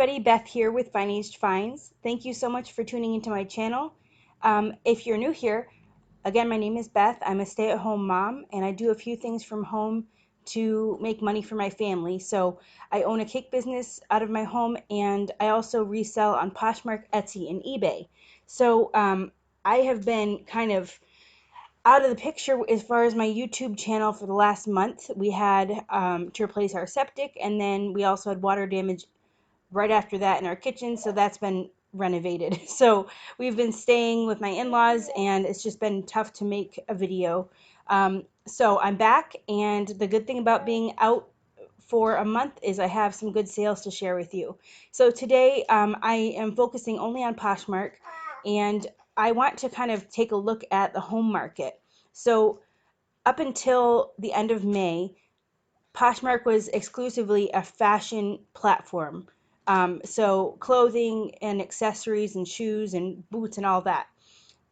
everybody, Beth here with Financed Finds. Thank you so much for tuning into my channel. If you're new here, again, my name is Beth. I'm a stay-at-home mom and I do a few things from home to make money for my family. So I own a cake business out of my home and I also resell on Poshmark, Etsy, and eBay. So I have been kind of out of the picture as far as my YouTube channel for the last month. We had to replace our septic, and then we also had water damage right after that in our kitchen, so that's been renovated. So we've been staying with my in-laws and it's just been tough to make a video. So I'm back, and the good thing about being out for a month is I have some good sales to share with you. So today I am focusing only on Poshmark, and I want to kind of take a look at the home market. So up until the end of May, Poshmark was exclusively a fashion platform. So clothing and accessories and shoes and boots and all that.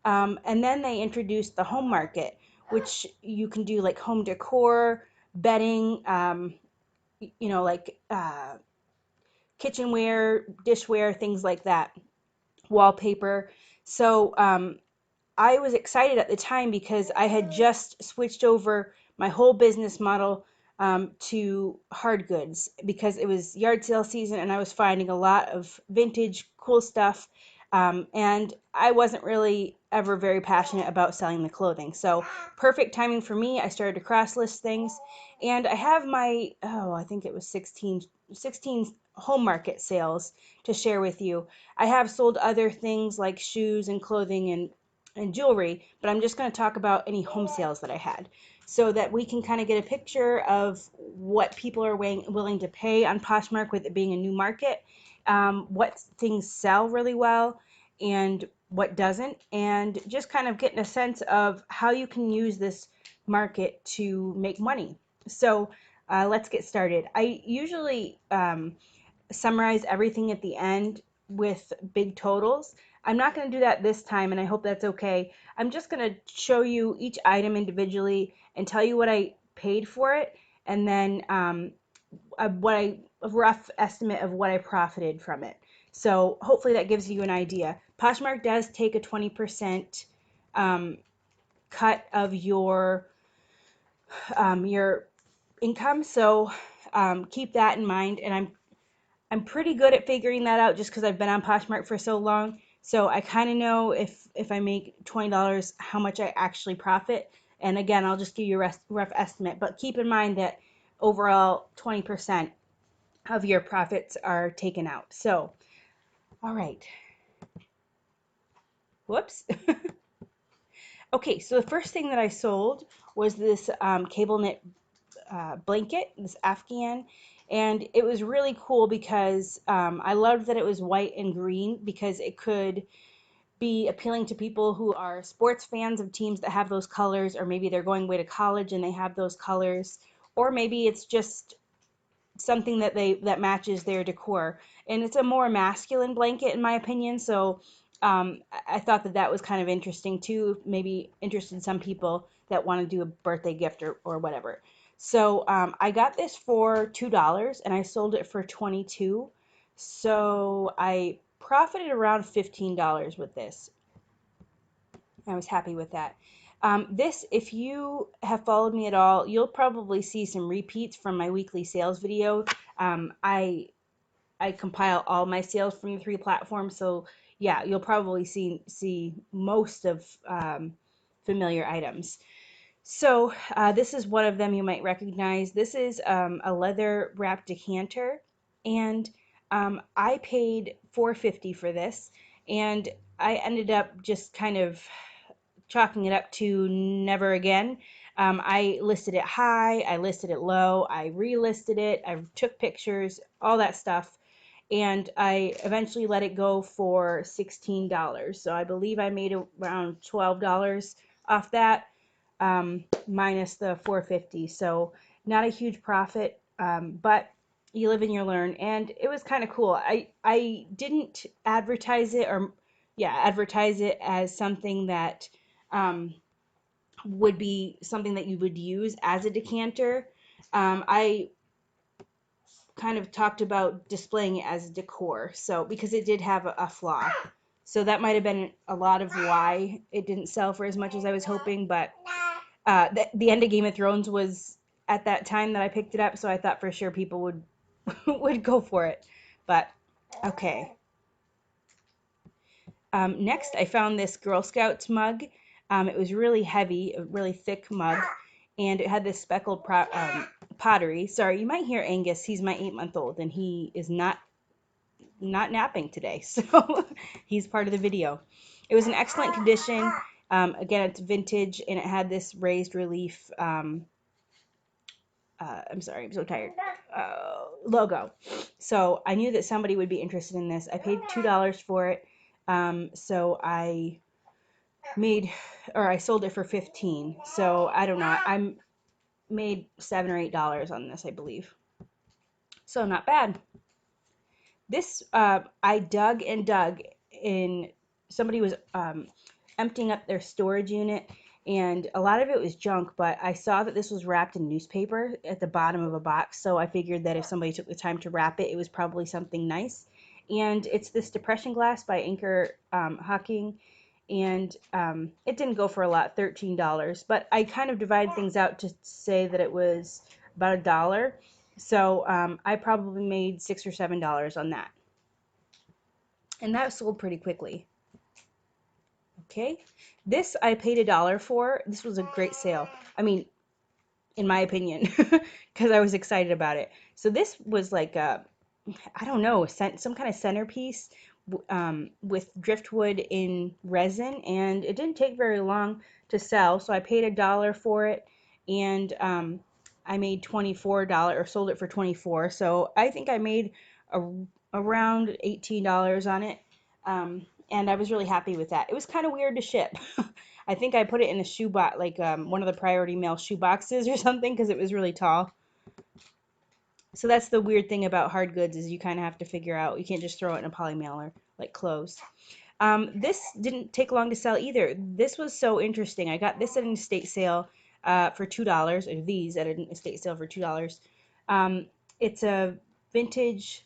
And then they introduced the home market, which you can do like home decor, bedding, like kitchenware, dishware, things like that, wallpaper. So I was excited at the time because I had just switched over my whole business model to hard goods because it was yard sale season and I was finding a lot of vintage cool stuff, and I wasn't really ever very passionate about selling the clothing. So perfect timing for me. I started to cross list things, and I have my, I think it was 16 home market sales to share with you. I have sold other things like shoes and clothing and jewelry, but I'm just going to talk about any home sales that I had so that we can kind of get a picture of what people are willing to pay on Poshmark with it being a new market, what things sell really well and what doesn't, and just kind of getting a sense of how you can use this market to make money. So let's get started. I usually summarize everything at the end with big totals. I'm not going to do that this time, and I hope that's okay. I'm just going to show you each item individually and tell you what I paid for it, and then a rough estimate of what I profited from it. So hopefully that gives you an idea. Poshmark does take a 20% cut of your income, so keep that in mind. And I'm pretty good at figuring that out just because I've been on Poshmark for so long. So I kind of know if I make $20, how much I actually profit. And again, I'll just give you a rough estimate. But keep in mind that overall 20% of your profits are taken out. So, all right. Whoops. Okay, so the first thing that I sold was this cable knit blanket, this Afghan, and it was really cool because I loved that it was white and green because it could be appealing to people who are sports fans of teams that have those colors, or maybe they're going away to college and they have those colors, or maybe it's just something that matches their decor. And it's a more masculine blanket in my opinion, so I thought that was kind of interesting too, maybe interested some people that want to do a birthday gift or whatever. So I got this for $2 and I sold it for 22. So I profited around $15 with this. I was happy with that. This, if you have followed me at all, you'll probably see some repeats from my weekly sales video. I compile all my sales from the three platforms, so yeah, you'll probably see most of familiar items. So this is one of them you might recognize. This is a leather wrapped decanter, and I paid $4.50 for this, and I ended up just kind of chalking it up to never again. I listed it high, I listed it low, I relisted it, I took pictures, all that stuff, and I eventually let it go for $16. So I believe I made around $12 off that, minus the 450. So not a huge profit, but you live and you learn, and it was kind of cool. I didn't advertise it, or yeah, advertise it as something that would be something that you would use as a decanter. I kind of talked about displaying it as decor. So because it did have a flaw. So that might have been a lot of why it didn't sell for as much as I was hoping. But the end of Game of Thrones was at that time that I picked it up, so I thought for sure people would would go for it. But okay. Next, I found this Girl Scouts mug. It was really heavy, a really thick mug, and it had this speckled pottery. Sorry, you might hear Angus. He's my 8-month-old, and he is not napping today, so he's part of the video. It was in excellent condition. Again, it's vintage, and it had this raised relief. I'm sorry, I'm so tired. Logo. So I knew that somebody would be interested in this. I paid $2 for it. So I sold it for 15. So I don't know. I made $7 or $8 on this, I believe. So not bad. This I dug and dug in. Somebody was emptying up their storage unit, and a lot of it was junk, but I saw that this was wrapped in newspaper at the bottom of a box, so I figured that if somebody took the time to wrap it, it was probably something nice. And it's this depression glass by Anchor Hawking, and it didn't go for a lot, $13, but I kind of divided things out to say that it was about $1. So I probably made $6 or $7 on that. And that sold pretty quickly. Okay, this I paid $1 for. This was a great sale. I mean, in my opinion, because I was excited about it. So this was like a, I don't know, some kind of centerpiece with driftwood in resin, and it didn't take very long to sell. So I paid $1 for it, and I made $24 or sold it for 24. So I think I made around $18 on it. And I was really happy with that. It was kind of weird to ship. I think I put it in a shoe box, like one of the Priority Mail shoe boxes or something, because it was really tall. So that's the weird thing about hard goods, is you kind of have to figure out, you can't just throw it in a poly mailer like clothes. This didn't take long to sell either. This was so interesting. I got this at an estate sale for $2, or these at an estate sale for $2. It's a vintage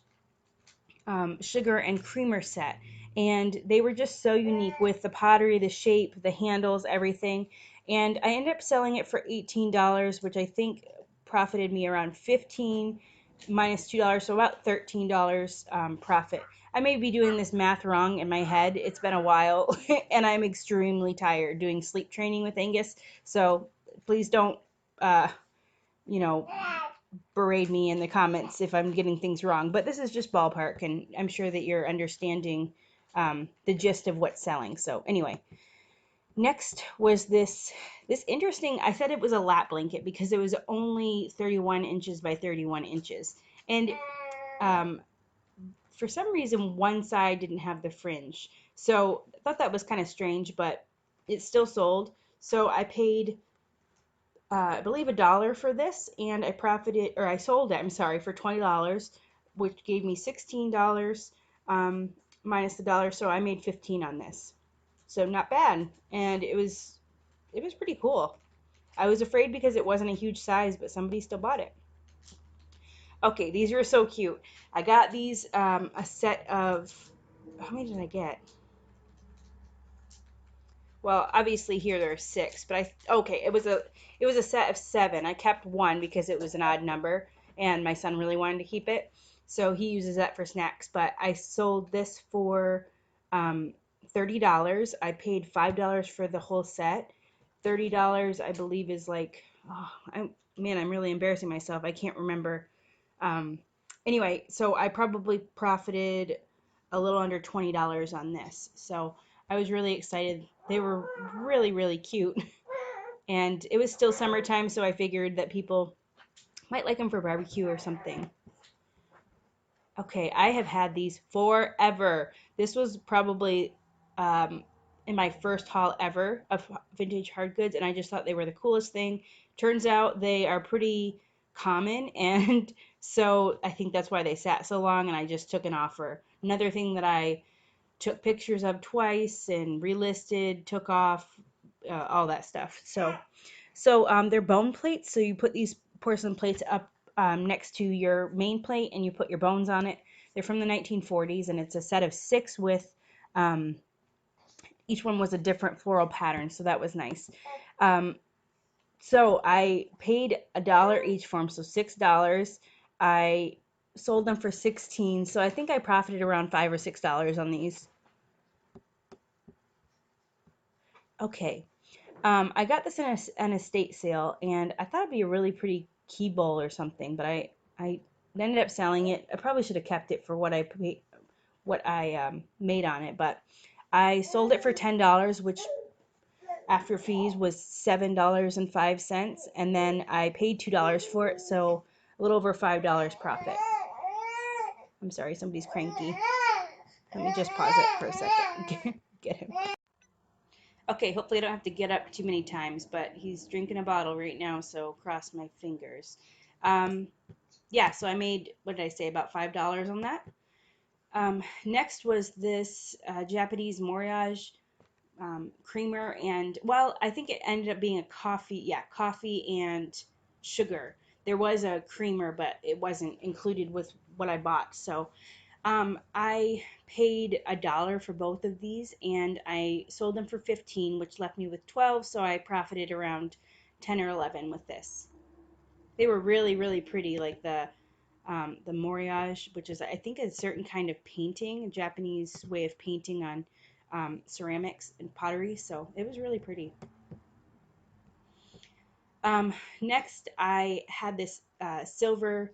sugar and creamer set, and they were just so unique with the pottery, the shape, the handles, everything. And I ended up selling it for $18, which I think profited me around 15 minus $2, so about $13 profit. I may be doing this math wrong in my head. It's been a while and I'm extremely tired doing sleep training with Angus, so please don't you know berate me in the comments if I'm getting things wrong, but this is just ballpark, and I'm sure that you're understanding the gist of what's selling. So anyway, next was this interesting, I said it was a lap blanket because it was only 31 inches by 31 inches, and for some reason one side didn't have the fringe, so I thought that was kind of strange, but it still sold. So I paid I believe $1 for this, and I sold it, I'm sorry, for $20, which gave me $16 minus the dollar, so I made 15 on this. So not bad, and it was pretty cool. I was afraid because it wasn't a huge size, but somebody still bought it. Okay, these are so cute. I got these a set of, how many did I get? Well, obviously here there are 6, but okay, it was a set of 7. I kept one because it was an odd number, and my son really wanted to keep it, so he uses that for snacks. But I sold this for $30. I paid $5 for the whole set. $30, I believe, is like, oh, I'm really embarrassing myself. I can't remember. Um, anyway, so I probably profited a little under $20 on this. So I was really excited. They were really, really cute. And it was still summertime, so I figured that people might like them for barbecue or something. Okay, I have had these forever. This was probably in my first haul ever of vintage hard goods, and I just thought they were the coolest thing. Turns out they are pretty common, and so I think that's why they sat so long, and I just took an offer. Another thing that I took pictures of twice and relisted, took off, all that stuff. So they're bone plates, so you put these porcelain plates up next to your main plate and you put your bones on it. They're from the 1940s and it's a set of 6 with um, each one was a different floral pattern, so that was nice. Um, so I paid $1 each for them, so $6. I sold them for 16, so I think I profited around $5 or $6 on these. Okay, I got this in an estate sale, and I thought it'd be a really pretty key bowl or something, but I ended up selling it. I probably should have kept it for what I paid, what I made on it, but I sold it for $10, which after fees was $7.05, and then I paid $2 for it, so a little over $5 profit. I'm sorry, somebody's cranky. Let me just pause it for a second. Get him. Okay, hopefully I don't have to get up too many times, but he's drinking a bottle right now, so cross my fingers. Um, yeah, so I made, what did I say, about $5 on that. Next was this Japanese Moriage creamer, and well, I think it ended up being a coffee, yeah, coffee and sugar. There was a creamer, but it wasn't included with what I bought. So I paid $1 for both of these, and I sold them for 15, which left me with 12. So I profited around 10 or 11 with this. They were really, really pretty, like the moriage, which is I think a certain kind of painting, a Japanese way of painting on ceramics and pottery. So it was really pretty. Um, Next, I had this silver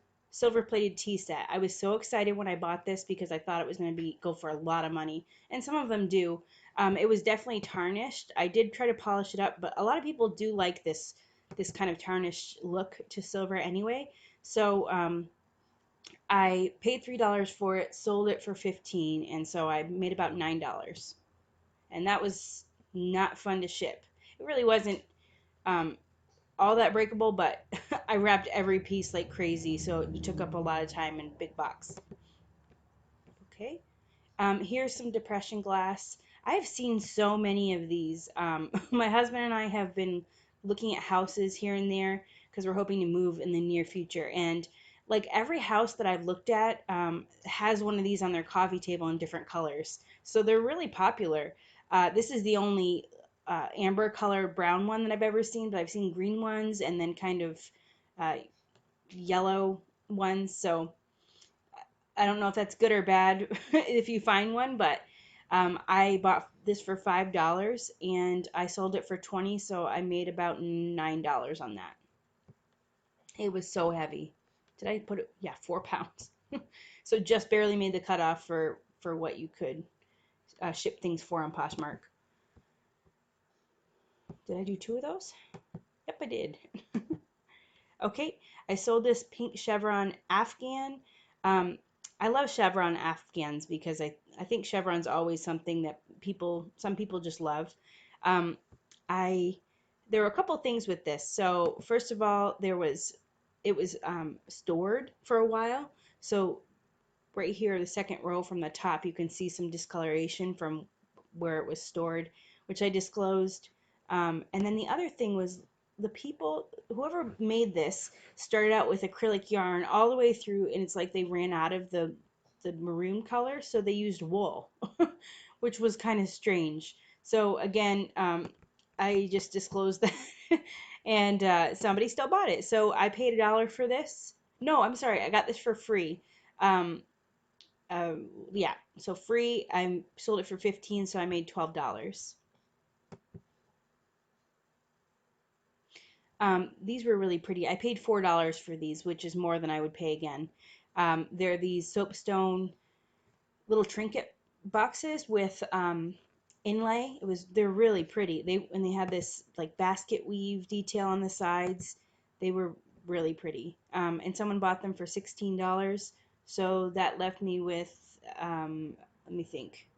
plated tea set. I was so excited when I bought this because I thought it was going to be go for a lot of money, and some of them do. It was definitely tarnished. I did try to polish it up, but a lot of people do like this kind of tarnished look to silver anyway. So I paid $3 for it, sold it for 15, and so I made about $9. And that was not fun to ship. It really wasn't um, all that breakable, but I wrapped every piece like crazy, so it took up a lot of time in big box. Okay. Here's some depression glass. I've seen so many of these. My husband and I have been looking at houses here and there because we're hoping to move in the near future. And like every house that I've looked at has one of these on their coffee table in different colors. So they're really popular. This is the only amber color brown one that I've ever seen, but I've seen green ones and then kind of uh, yellow ones. So I don't know if that's good or bad if you find one, but I bought this for $5 and I sold it for 20, so I made about $9 on that. It was so heavy. Did I put it? Yeah, 4 pounds. So just barely made the cutoff for what you could ship things for on Poshmark. Did I do 2 of those? Yep, I did. Okay, I sold this pink chevron Afghan. Um, I love chevron Afghans because I think chevron's always something that some people just love. Um, I There were a couple things with this. So first of all, it was stored for a while. So right here, the second row from the top, you can see some discoloration from where it was stored, which I disclosed. And then the other thing was whoever made this started out with acrylic yarn all the way through, and it's like they ran out of the maroon color, so they used wool, which was kind of strange. So again, I just disclosed that, and somebody still bought it. So I paid $1 for this. No, I'm sorry, I got this for free. Um, yeah, so free. I sold it for 15, so I made $12. These were really pretty. I paid $4 for these, which is more than I would pay again. They're these soapstone little trinket boxes with inlay. They're really pretty. They had this like basket weave detail on the sides. They were really pretty. And someone bought them for $16, so that left me with let me think,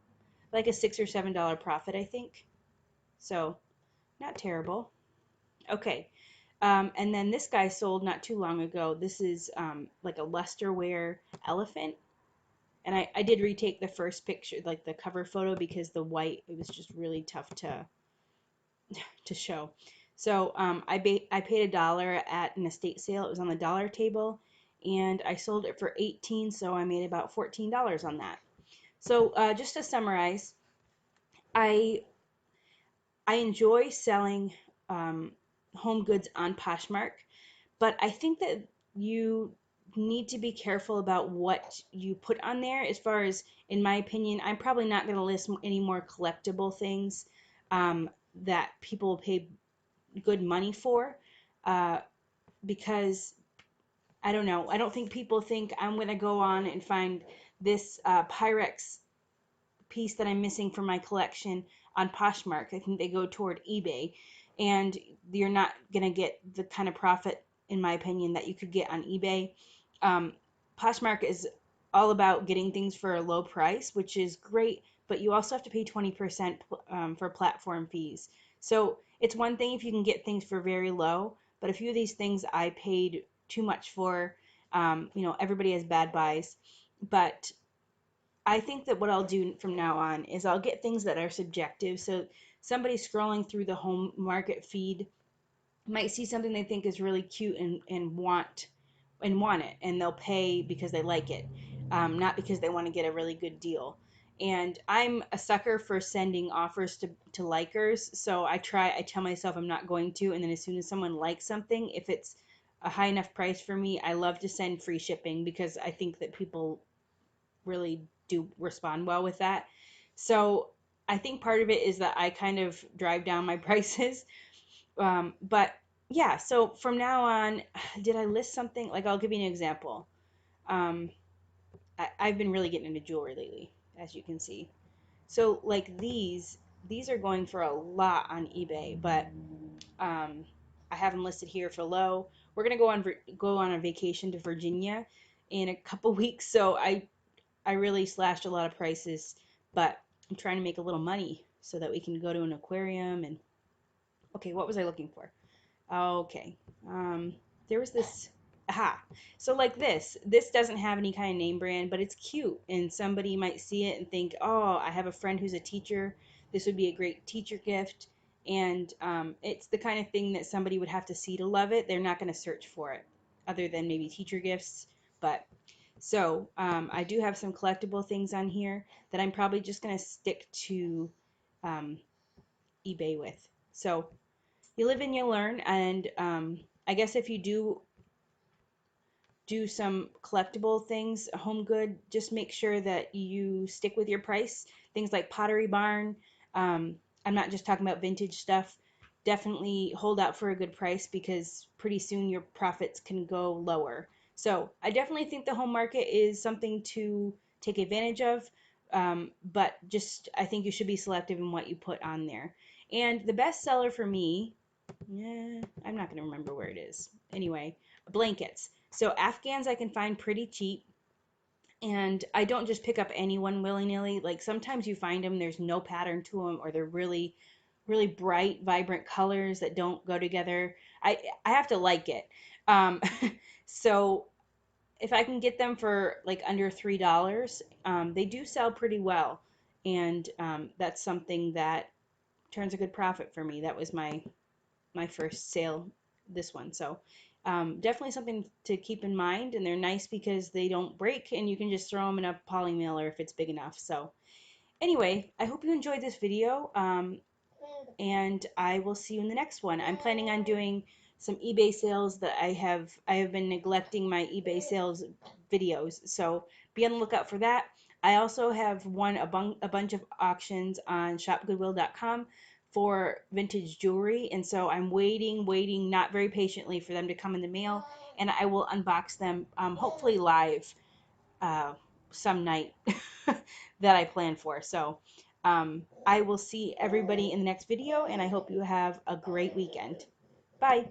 like a $6 or $7 profit, I think. So not terrible. Okay. And then this guy sold not too long ago. This is like a lusterware elephant. And I did retake the first picture, like the cover photo, because the white, it was just really tough to show. So I paid $1 at an estate sale. It was on the dollar table. and I sold it for 18, so I made about $14 on that. So just to summarize, I I enjoy selling um, home goods on Poshmark, but I think that you need to be careful about what you put on there. As far as, in my opinion, I'm probably not going to list any more collectible things that people will pay good money for, uh, because I don't know. I don't think people think I'm going to go on and find this Pyrex piece that I'm missing from my collection on Poshmark. I think they go toward eBay, and you're not going to get the kind of profit, in my opinion, that you could get on eBay. Um, Poshmark is all about getting things for a low price, which is great, but you also have to pay 20% for platform fees. So it's one thing if you can get things for very low, but a few of these things I paid too much for. Everybody has bad buys, but I think that what I'll do from now on is I'll get things that are subjective. So somebody scrolling through the home market feed might see something they think is really cute and want it, and they'll pay because they like it, not because they want to get a really good deal. And I'm a sucker for sending offers to likers, so I tell myself I'm not going to, and then as soon as someone likes something, if it's a high enough price for me, I love to send free shipping because I think that people really do respond well with that. So I think part of it is that I kind of drive down my prices. But yeah, so from now on, did I list something? Like, I'll give you an example. Um, I've been really getting into jewelry lately, as you can see. So, like these are going for a lot on eBay, but um, I have them listed here for low. We're gonna go on a vacation to Virginia in a couple weeks, so I really slashed a lot of prices, but I'm trying to make a little money so that we can go to an aquarium. And okay, what was I looking for? Okay, um, there was this. Aha. So like this doesn't have any kind of name brand, but it's cute, and somebody might see it and think, oh, I have a friend who's a teacher. This would be a great teacher gift. And it's the kind of thing that somebody would have to see to love it. They're not going to search for it, other than maybe teacher gifts. But so I do have some collectible things on here that I'm probably just going to stick to um, eBay with. So you live and you learn. And I guess if you do some collectible things, home good, just make sure that you stick with your price. Things like Pottery Barn. Um, I'm not just talking about vintage stuff. Definitely hold out for a good price because pretty soon your profits can go lower. So I definitely think the home market is something to take advantage of. But just I think you should be selective in what you put on there. And the best seller for me, yeah, I'm not going to remember where it is. Anyway, blankets. So Afghans I can find pretty cheap, and I don't just pick up any one willy-nilly. Like sometimes you find them, there's no pattern to them, or they're really, really bright, vibrant colors that don't go together. I have to like it. Um, so if I can get them for like under $3, they do sell pretty well, and that's something that turns a good profit for me. That was my first sale, this one. So definitely something to keep in mind. And they're nice because they don't break, and you can just throw them in a poly mailer if it's big enough. So anyway, I hope you enjoyed this video, and I will see you in the next one. I'm planning on doing some eBay sales that I have been neglecting my eBay sales videos. So be on the lookout for that. I also have won a bunch of auctions on shopgoodwill.com for vintage jewelry, and so I'm waiting, not very patiently, for them to come in the mail, and I will unbox them, hopefully live uh, some night that I plan for. So I will see everybody in the next video, and I hope you have a great weekend. Bye.